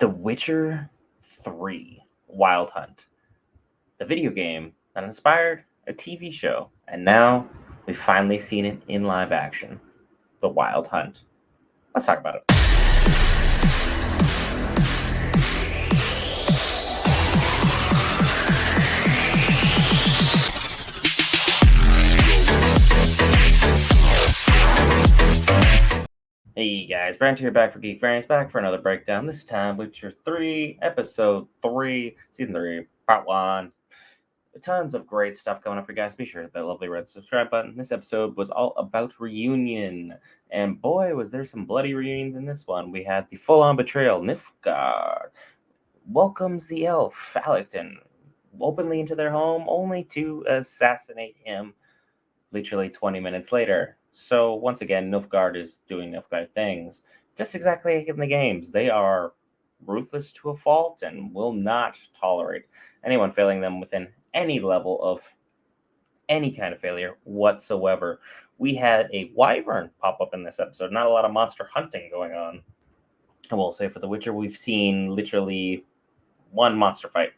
The Witcher 3 Wild Hunt, the video game that inspired a TV show, and now we've finally seen it in live action. The Wild Hunt. Let's talk about it. Hey guys, Brent here, back for Geek Variants, back for another breakdown. This time, Witcher 3, Episode 3, Season 3, Part 1. Tons of great stuff coming up for you guys. Be sure to hit that lovely red subscribe button. This episode was all about reunion. And boy, was there some bloody reunions in this one. We had the full-on betrayal. Nilfgaard welcomes the elf, Falicton, openly into their home, only to assassinate him literally 20 minutes later. So once again, Nilfgaard is doing Nilfgaard things, just exactly like in the games. They are ruthless to a fault and will not tolerate anyone failing them within any level of any kind of failure whatsoever. We had a wyvern pop up in this episode. Not a lot of monster hunting going on. I will say for The Witcher, we've seen literally one monster fight.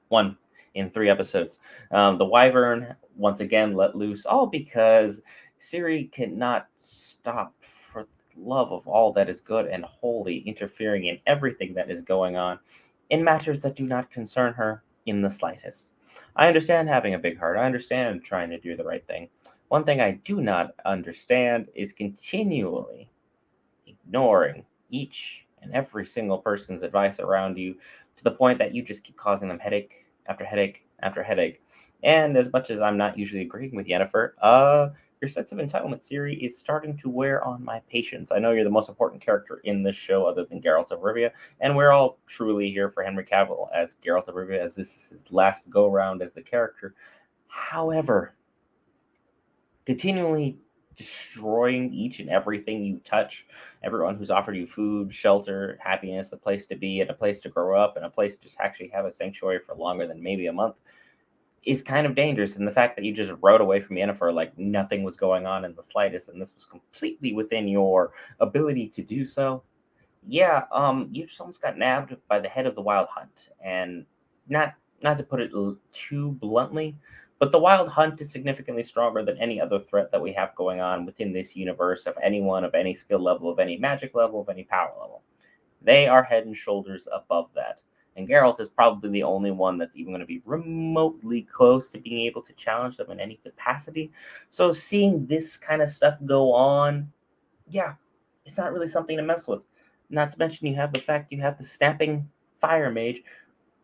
One in 3 episodes. The wyvern once again let loose, all because Ciri cannot stop, for the love of all that is good and holy, interfering in everything that is going on in matters that do not concern her in the slightest. I understand having a big heart. I understand trying to do the right thing. One thing I do not understand is continually ignoring each and every single person's advice around you to the point that you just keep causing them headache after headache after headache. And as much as I'm not usually agreeing with Yennifer, your sense of entitlement, Ciri, is starting to wear on my patience. I know you're the most important character in this show other than Geralt of Rivia, and we're all truly here for Henry Cavill as Geralt of Rivia, as this is his last go-round as the character. However, continually destroying each and everything you touch, everyone who's offered you food, shelter, happiness, a place to be, and a place to grow up, and a place to just actually have a sanctuary for longer than maybe a month, is kind of dangerous. And the fact that you just rode away from Yennefer like nothing was going on in the slightest, and this was completely within your ability to do so. Yeah, you just almost got nabbed by the head of the Wild Hunt. And not to put it too bluntly, but the Wild Hunt is significantly stronger than any other threat that we have going on within this universe, of anyone of any skill level, of any magic level, of any power level. They are head and shoulders above that. And Geralt is probably the only one that's even going to be remotely close to being able to challenge them in any capacity. So seeing this kind of stuff go on, yeah, it's not really something to mess with. Not to mention you have the fact you have the snapping fire mage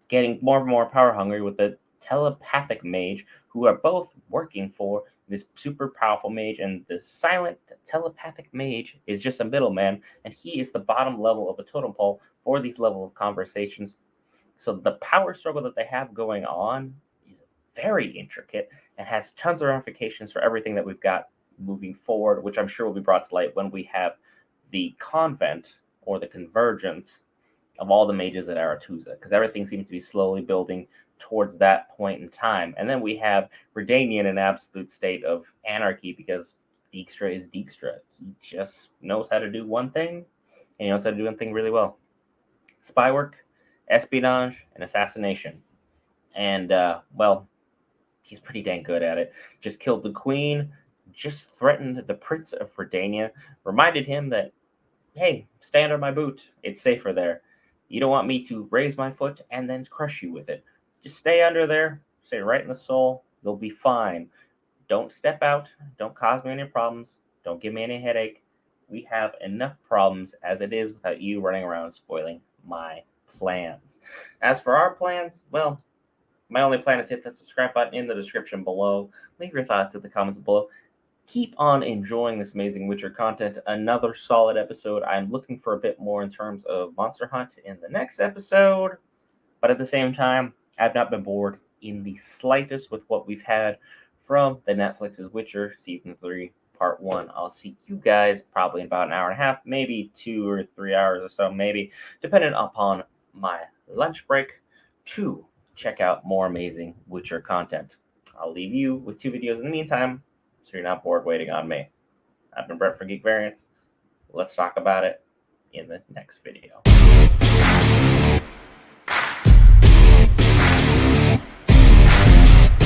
getting more and more power hungry with the telepathic mage, who are both working for this super powerful mage, and the silent telepathic mage is just a middleman, and he is the bottom level of a totem pole for these level of conversations. So the power struggle that they have going on is very intricate and has tons of ramifications for everything that we've got moving forward, which I'm sure will be brought to light when we have the convent or the convergence of all the mages at Aretuza, because everything seems to be slowly building towards that point in time. And then we have Redania in an absolute state of anarchy, because Dijkstra is Dijkstra. He just knows how to do one thing, and he knows how to do one thing really well. Spy work, espionage, and assassination. And, well, he's pretty dang good at it. Just killed the queen, just threatened the Prince of Redania, reminded him that, hey, stay under my boot. It's safer there. You don't want me to raise my foot and then crush you with it. Just stay under there, stay right in the soul. You'll be fine. Don't step out. Don't cause me any problems. Don't give me any headache. We have enough problems as it is without you running around spoiling my plans. As for our plans, well, my only plan is hit that subscribe button in the description below. Leave your thoughts in the comments below. Keep on enjoying this amazing Witcher content. Another solid episode. I'm looking for a bit more in terms of Monster Hunt in the next episode, but at the same time, I've not been bored in the slightest with what we've had from the Netflix's Witcher Season 3 Part 1. I'll see you guys probably in about an hour and a half, maybe 2 or 3 hours or so, maybe, depending upon my lunch break, to check out more amazing Witcher content. I'll leave you with 2 videos in the meantime, so you're not bored waiting on me. I've been Brett for Geek Variants. Let's talk about it in the next video.